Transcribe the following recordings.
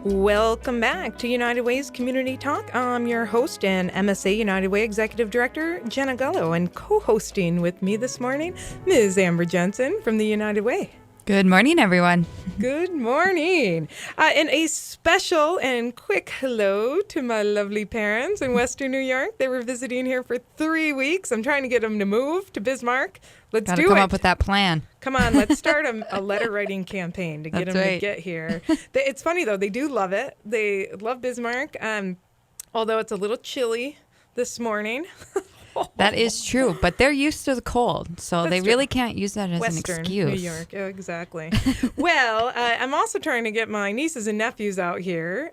Welcome back to United Way's Community Talk. I'm your host and MSA United Way Executive Director, Jenna Gullo, and co-hosting with me this morning, Ms. Amber Jensen from the United Way. Good morning, everyone. Good morning. And a special and quick hello to my lovely parents in Western New York. They were visiting here for 3 weeks. I'm trying to get them to move to Bismarck. Let's Gotta do come it. up with that plan. Come on, let's start a letter writing campaign to get That's them right. to get here. It's funny, though. They do love it. They love Bismarck, although it's a little chilly this morning. That is true, but they're used to the cold, so they That's really can't use that as Western an excuse. New York, exactly. Well, I'm also trying to get my nieces and nephews out here.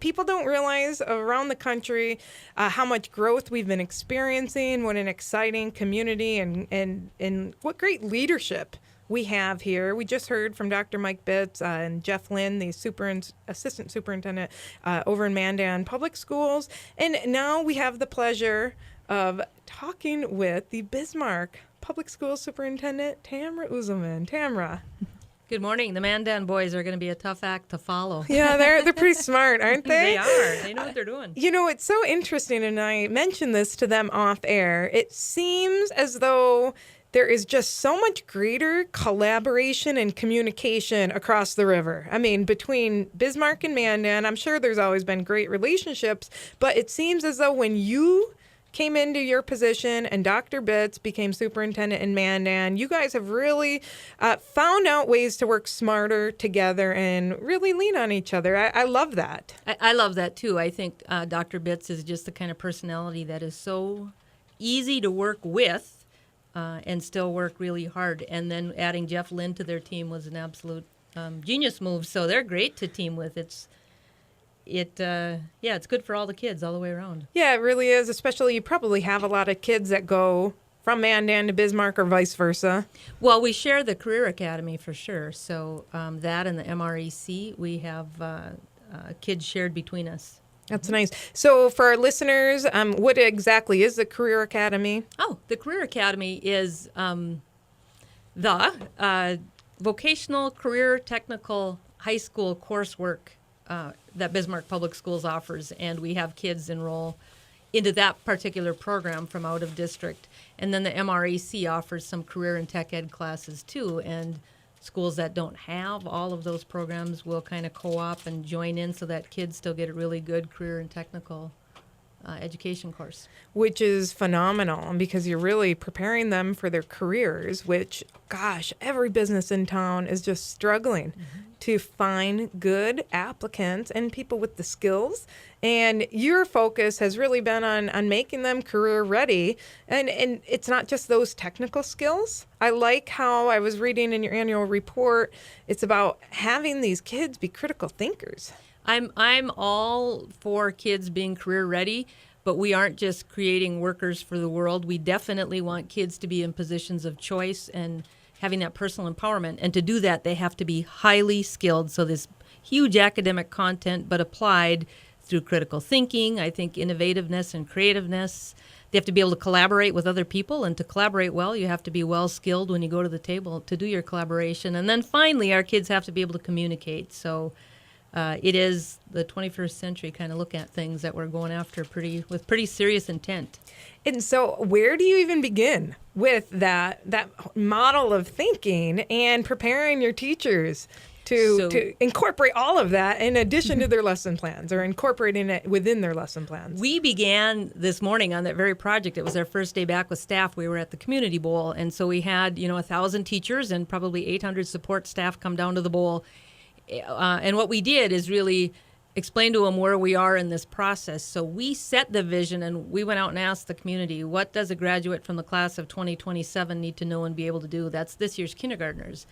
People don't realize around the country how much growth we've been experiencing, what an exciting community and what great leadership we have here. We just heard from Dr. Mike Bitts and Jeff Lynn, the assistant superintendent over in Mandan Public Schools. And now we have the pleasure of talking with the Bismarck Public School Superintendent, Tamara Uselman. Tamara. Good morning. The Mandan boys are going to be a tough act to follow. Yeah, they're pretty smart, aren't they? They are. They know what they're doing. You know, it's so interesting, and I mentioned this to them off air. It seems as though there is just so much greater collaboration and communication across the river. I mean, between Bismarck and Mandan, I'm sure there's always been great relationships, but it seems as though when you came into your position and Dr. Bitts became superintendent in Mandan, you guys have really found out ways to work smarter together and really lean on each other. I love that. I love that, too. I think Dr. Bitts is just the kind of personality that is so easy to work with and still work really hard. And then adding Jeff Lynn to their team was an absolute genius move. So they're great to team with. It's good for all the kids all the way around. Yeah, it really is. Especially you probably have a lot of kids that go from Mandan to Bismarck or vice versa. Well, we share the Career Academy for sure. So that and the MREC, we have kids shared between us. That's nice. So for our listeners, what exactly is the Career Academy? Oh, the Career Academy is the vocational career technical high school coursework that Bismarck Public Schools offers, and we have kids enroll into that particular program from out of district. And then the MREC offers some career and tech ed classes too, and schools that don't have all of those programs will kind of co-op and join in so that kids still get a really good career and technical education course. Which is phenomenal because you're really preparing them for their careers, which, gosh, every business in town is just struggling to find good applicants and people with the skills. And your focus has really been on making them career ready. And it's not just those technical skills. I like how I was reading in your annual report, it's about having these kids be critical thinkers. I'm all for kids being career ready, but we aren't just creating workers for the world. We definitely want kids to be in positions of choice and having that personal empowerment. And to do that, they have to be highly skilled. So this huge academic content, but applied through critical thinking, I think innovativeness and creativeness. They have to be able to collaborate with other people, and to collaborate well, you have to be well skilled when you go to the table to do your collaboration. And then finally, our kids have to be able to communicate. So it is the 21st century kind of look at things that we're going after with pretty serious intent. And so where do you even begin with that model of thinking and preparing your teachers to incorporate all of that in addition to their lesson plans, or incorporating it within their lesson plans? We began this morning on that very project. It was our first day back with staff. We were at the Community Bowl, and so we had 1,000 teachers and probably 800 support staff come down to the bowl. And what we did is really explain to them where we are in this process. So we set the vision, and we went out and asked the community, what does a graduate from the class of 2027 need to know and be able to do? That's this year's kindergartners.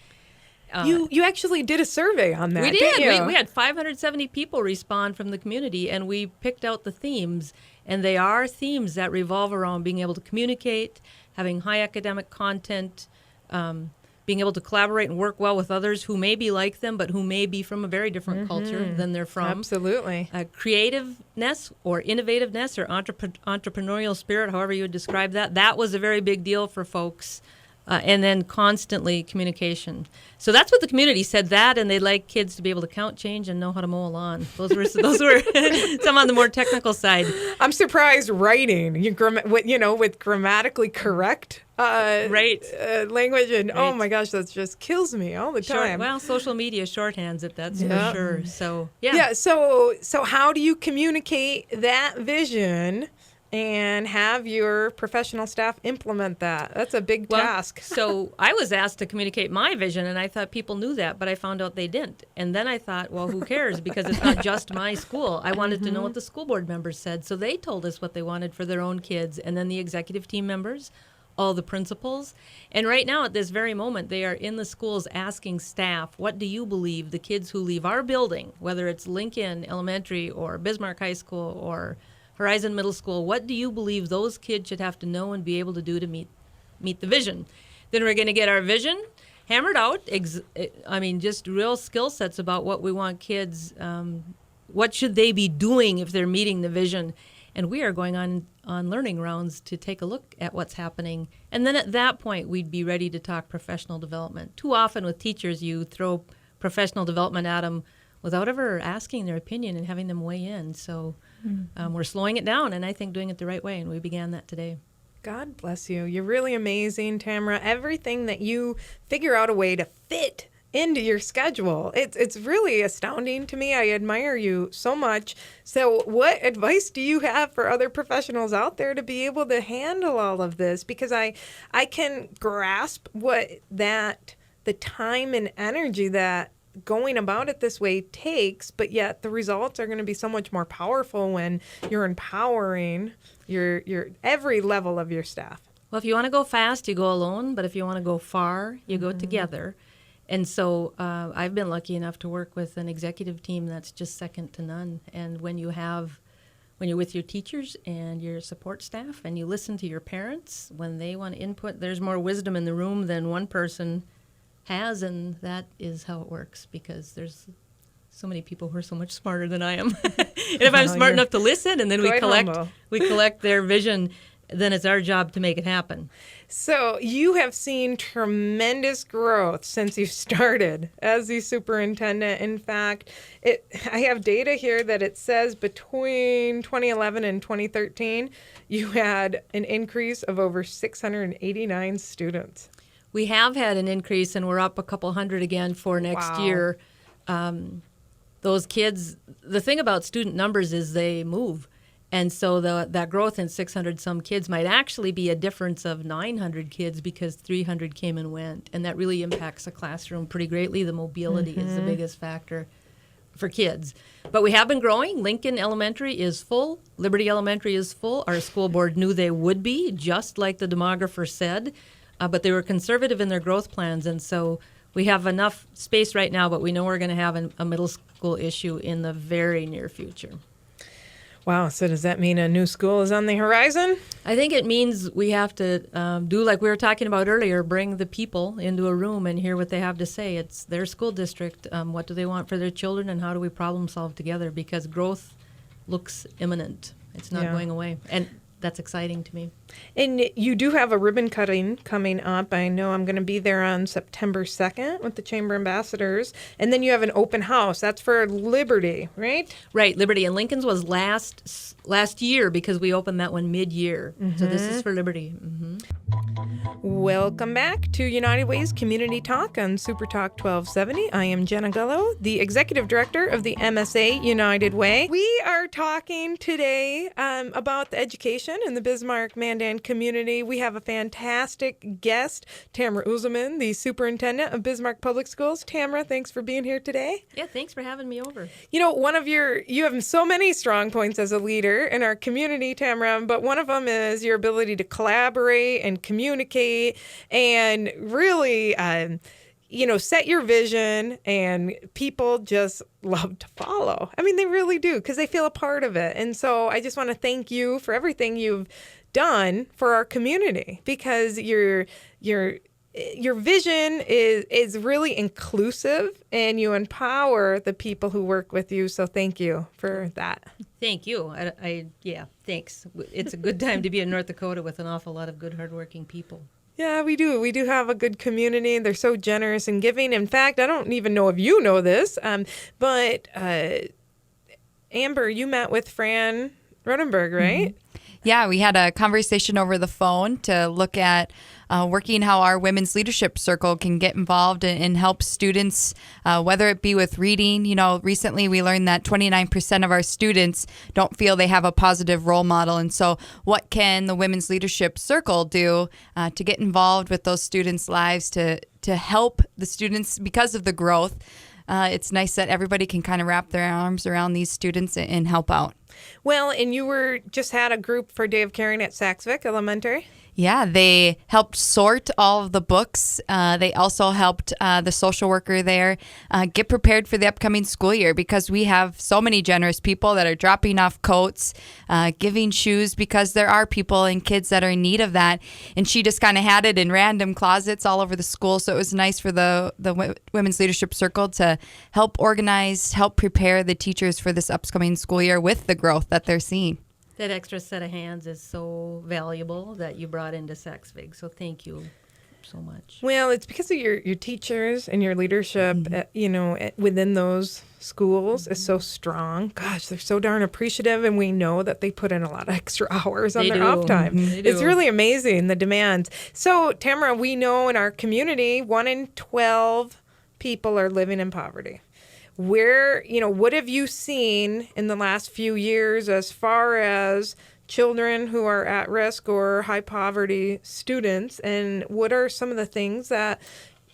You actually did a survey on that, We did. didn't you? We had 570 people respond from the community, and we picked out the themes. And they are themes that revolve around being able to communicate, having high academic content, being able to collaborate and work well with others who may be like them, but who may be from a very different culture than they're from. Absolutely. Creativeness or innovativeness or entrepreneurial spirit, however you would describe that, that was a very big deal for folks. And then constantly communication. So that's what the community said that, and they'd like kids to be able to count, change, and know how to mow a lawn. Those were some on the more technical side. I'm surprised writing, with grammatically correct language, and oh my gosh, that just kills me all the time. Social media shorthands it, that's for sure. So So how do you communicate that vision and have your professional staff implement that? That's a big task. So I was asked to communicate my vision, and I thought people knew that, but I found out they didn't. And then I thought, well, who cares? Because it's not just my school. I wanted to know what the school board members said. So they told us what they wanted for their own kids, and then the executive team members, all the principals. And right now, at this very moment, they are in the schools asking staff, what do you believe the kids who leave our building, whether it's Lincoln Elementary or Bismarck High School or Horizon Middle School, what do you believe those kids should have to know and be able to do to meet the vision? Then we're going to get our vision hammered out. Just real skill sets about what we want kids, what should they be doing if they're meeting the vision. And we are going on learning rounds to take a look at what's happening. And then at that point, we'd be ready to talk professional development. Too often with teachers, you throw professional development at them without ever asking their opinion and having them weigh in. So we're slowing it down, and I think doing it the right way, and we began that today. God bless you. You're really amazing, Tamara. Everything that you figure out a way to fit into your schedule, it's really astounding to me. I admire you so much. So what advice do you have for other professionals out there to be able to handle all of this? Because I can grasp the time and energy that going about it this way takes, but yet the results are going to be so much more powerful when you're empowering your every level of your staff. Well, if you want to go fast, you go alone, but if you want to go far, you go together. And so I've been lucky enough to work with an executive team that's just second to none. And when you're with your teachers and your support staff and you listen to your parents, when they want input, there's more wisdom in the room than one person has, and that is how it works, because there's so many people who are so much smarter than I am. And if I'm smart enough to listen, and then we collect their vision, then it's our job to make it happen. So you have seen tremendous growth since you started as the superintendent. In fact, I have data here that it says between 2011 and 2013, you had an increase of over 689 students. We have had an increase, and we're up a couple hundred again for next year. Those kids, the thing about student numbers is they move. And so that growth in 600 some kids might actually be a difference of 900 kids because 300 came and went. And that really impacts a classroom pretty greatly. The mobility is the biggest factor for kids. But we have been growing. Lincoln Elementary is full. Liberty Elementary is full. Our school board knew they would be, just like the demographer said. But they were conservative in their growth plans. And so we have enough space right now, but we know we're going to have a middle school issue in the very near future. Wow. So does that mean a new school is on the horizon? I think it means we have to do like we were talking about earlier, bring the people into a room and hear what they have to say. It's their school district. What do they want for their children, and how do we problem solve together? Because growth looks imminent. It's not going away. And that's exciting to me. And you do have a ribbon cutting coming up. I know I'm going to be there on September 2nd with the Chamber Ambassadors. And then you have an open house. That's for Liberty, right? Right, Liberty. And Lincoln's was last year because we opened that one mid-year. So this is for Liberty. Welcome back to United Way's Community Talk on Super Talk 1270. I am Jenna Gullo, the Executive Director of the MSA United Way. We are talking today about the education in the Bismarck Mandan community. We have a fantastic guest, Tamara Uselman, the Superintendent of Bismarck Public Schools. Tamara, thanks for being here today. Yeah, thanks for having me over. You know, you have so many strong points as a leader in our community, Tamara, but one of them is your ability to collaborate and communicate and really, set your vision, and people just love to follow. I mean, they really do, because they feel a part of it. And so I just want to thank you for everything you've done for our community, because your vision is really inclusive, and you empower the people who work with you. So thank you for that. Thank you. Thanks. It's a good time to be in North Dakota with an awful lot of good, hardworking people. Yeah, we do. We do have a good community. They're so generous and giving. In fact, I don't even know if you know this, but Amber, you met with Fran Rodenberg, right? Yeah, we had a conversation over the phone to look at working how our women's leadership circle can get involved and help students, whether it be with reading. You know, recently we learned that 29% of our students don't feel they have a positive role model. And so what can the women's leadership circle do to get involved with those students' lives to help the students because of the growth? It's nice that everybody can kind of wrap their arms around these students and help out. Well, and you were just had a group for Day of Caring at Saxvik Elementary. Yeah, they helped sort all of the books. They also helped the social worker there get prepared for the upcoming school year because we have so many generous people that are dropping off coats, giving shoes because there are people and kids that are in need of that. And she just kind of had it in random closets all over the school. So it was nice for the Women's Leadership Circle to help organize, help prepare the teachers for this upcoming school year with the growth that they're seeing. That extra set of hands is so valuable that you brought into Saxvig. So thank you so much. Well, it's because of your teachers and your leadership, within those schools is so strong. Gosh, they're so darn appreciative, and we know that they put in a lot of extra hours on their off time. It's really amazing, the demands. So, Tamara, we know in our community, 1 in 12 people are living in poverty. What have you seen in the last few years as far as children who are at risk or high poverty students, and what are some of the things that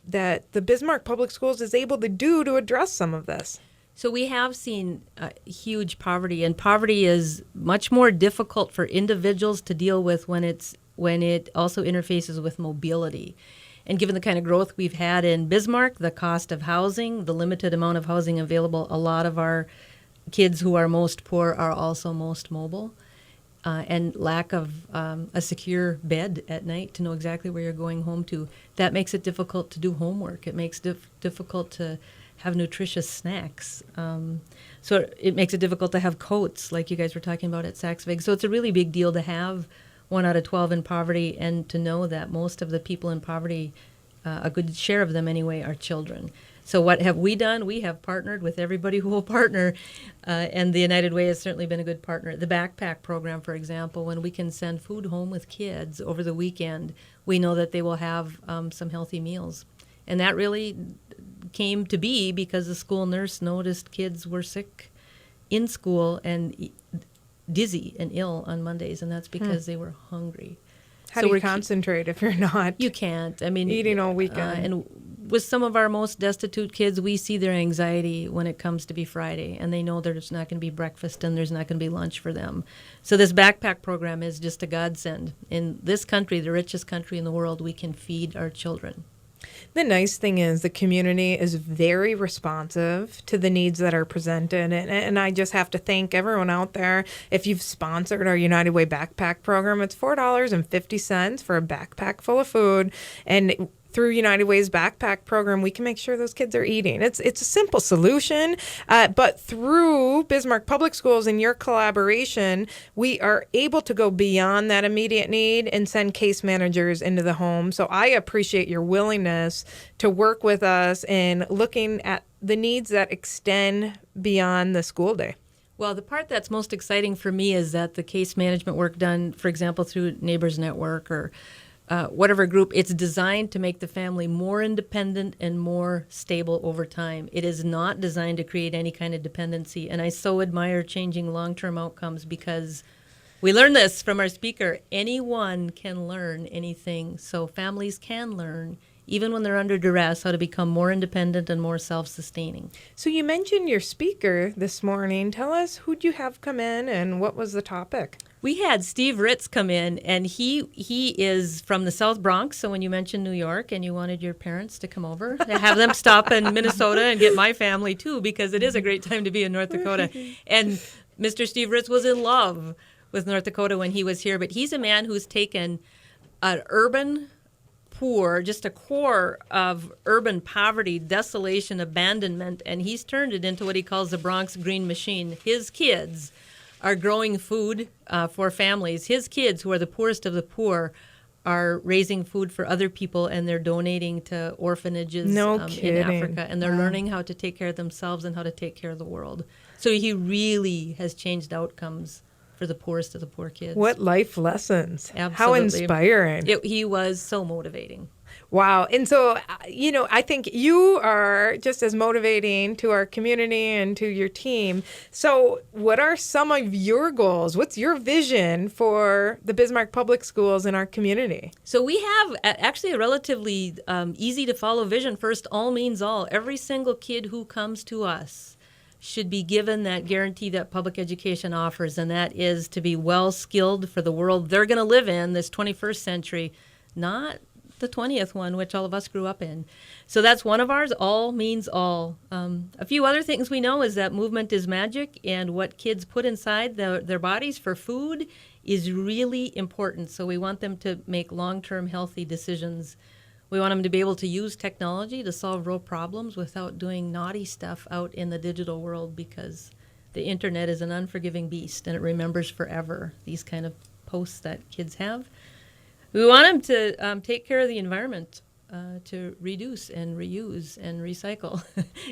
the Bismarck Public Schools is able to do to address some of this? So we have seen huge poverty, and poverty is much more difficult for individuals to deal with when it also interfaces with mobility. And given the kind of growth we've had in Bismarck, the cost of housing, the limited amount of housing available, a lot of our kids who are most poor are also most mobile. And lack of a secure bed at night to know exactly where you're going home to, that makes it difficult to do homework. It makes it difficult to have nutritious snacks. So it makes it difficult to have coats like you guys were talking about at Saxvig. So it's a really big deal to have 1 out of 12 in poverty, and to know that most of the people in poverty, a good share of them anyway, are children. So what have we done? We have partnered with everybody who will partner, and the United Way has certainly been a good partner. The backpack program, for example, when we can send food home with kids over the weekend, we know that they will have some healthy meals. And that really came to be because the school nurse noticed kids were sick in school and dizzy and ill on Mondays, and that's because they were hungry. How do you concentrate if you're not? You can't. I mean, eating all weekend. And with some of our most destitute kids, we see their anxiety when it comes to be Friday, and they know there's not going to be breakfast and there's not going to be lunch for them. So this backpack program is just a godsend. In this country, the richest country in the world, we can feed our children. The nice thing is the community is very responsive to the needs that are presented. And I just have to thank everyone out there. If you've sponsored our United Way backpack program, it's $4.50 for a backpack full of food. And through United Way's backpack program, we can make sure those kids are eating. It's a simple solution, but through Bismarck Public Schools and your collaboration, we are able to go beyond that immediate need and send case managers into the home. So I appreciate your willingness to work with us in looking at the needs that extend beyond the school day. Well, the part that's most exciting for me is that the case management work done, for example, through Neighbors Network or whatever group, it's designed to make the family more independent and more stable over time. It is not designed to create any kind of dependency. And I so admire changing long-term outcomes because we learned this from our speaker. Anyone can learn anything. So families can learn, even when they're under duress, how to become more independent and more self-sustaining. So you mentioned your speaker this morning. Tell us, who'd you have come in and what was the topic? We had Steve Ritz come in, and he is from the South Bronx. So when you mentioned New York and you wanted your parents to come over, to have them stop in Minnesota and get my family too, because it is a great time to be in North Dakota. And Mr. Steve Ritz was in love with North Dakota when he was here. But he's a man who's taken an urban poor, just a core of urban poverty, desolation, abandonment, and he's turned it into what he calls the Bronx Green Machine. His kids are growing food for families. His kids, who are the poorest of the poor, are raising food for other people, and they're donating to orphanages No in kidding. Africa, and they're learning how to take care of themselves and how to take care of the world. So he really has changed outcomes for the poorest of the poor kids. What life lessons. How Absolutely. inspiring. He was so motivating. Wow. And so, I think you are just as motivating to our community and to your team. So what are some of your goals? What's your vision for the Bismarck Public Schools in our community? So we have actually a relatively easy to follow vision. First, all means all. Every single kid who comes to us should be given that guarantee that public education offers, and that is to be well skilled for the world they're going to live in, this 21st century, not the 20th one, which all of us grew up in. So that's one of ours. All means all. A few other things we know is that movement is magic, and what kids put inside their bodies for food is really important. So we want them to make long-term healthy decisions. We want them to be able to use technology to solve real problems without doing naughty stuff out in the digital world, because the internet is an unforgiving beast, and it remembers forever these kind of posts that kids have. We want them to take care of the environment, to reduce and reuse and recycle.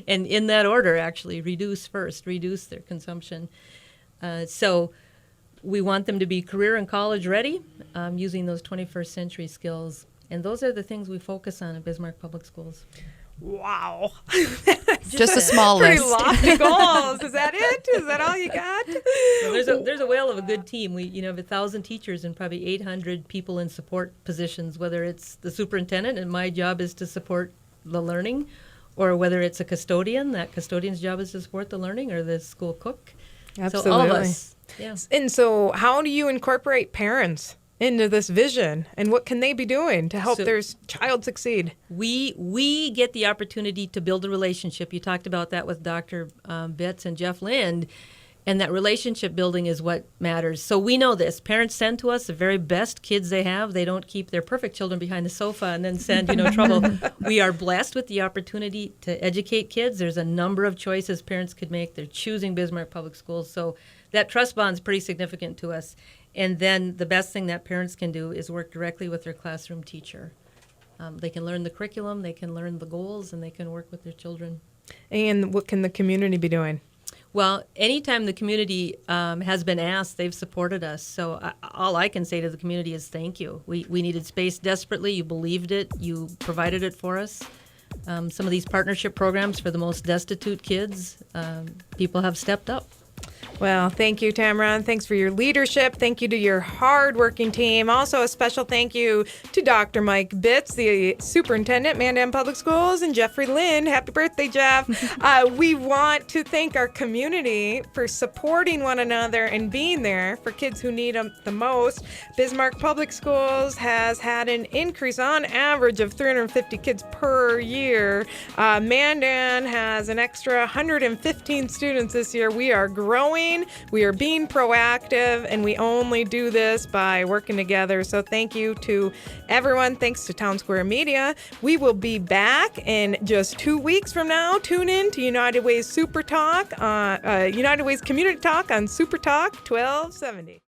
And in that order, actually, reduce first, reduce their consumption. So we want them to be career and college ready, using those 21st century skills. And those are the things we focus on at Bismarck Public Schools. Wow. Just a small Pretty list. lofty goals. Is that it? Is that all you got? Well, there's a whale of a good team. We have 1,000 teachers and probably 800 people in support positions, whether it's the superintendent, and my job is to support the learning, or whether it's a custodian, that custodian's job is to support the learning, or the school cook. Absolutely. So all of us. Yeah. And so how do you incorporate parents into this vision, and what can they be doing to help their child succeed? We get the opportunity to build a relationship. You talked about that with Dr. Betts and Jeff Lind, and that relationship building is what matters. So we know this. Parents send to us the very best kids they have. They don't keep their perfect children behind the sofa and then send, trouble. We are blessed with the opportunity to educate kids. There's a number of choices parents could make. They're choosing Bismarck Public Schools. So that trust bond is pretty significant to us. And then the best thing that parents can do is work directly with their classroom teacher. They can learn the curriculum, they can learn the goals, and they can work with their children. And what can the community be doing? Well, anytime the community has been asked, they've supported us. So all I can say to the community is thank you. We needed space desperately. You believed it. You provided it for us. Some of these partnership programs for the most destitute kids, people have stepped up. Well, thank you, Tamara, and thanks for your leadership. Thank you to your hardworking team. Also, a special thank you to Dr. Mike Bitts, the Superintendent, Mandan Public Schools, and Jeffrey Lynn. Happy birthday, Jeff. We want to thank our community for supporting one another and being there for kids who need them the most. Bismarck Public Schools has had an increase on average of 350 kids per year. Mandan has an extra 115 students this year. We are growing. We are being proactive, and we only do this by working together. So thank you to everyone. Thanks to Town Square Media. We will be back in just 2 weeks from now. Tune in to United Way's Super Talk, United Way's Community Talk on Super Talk 1270.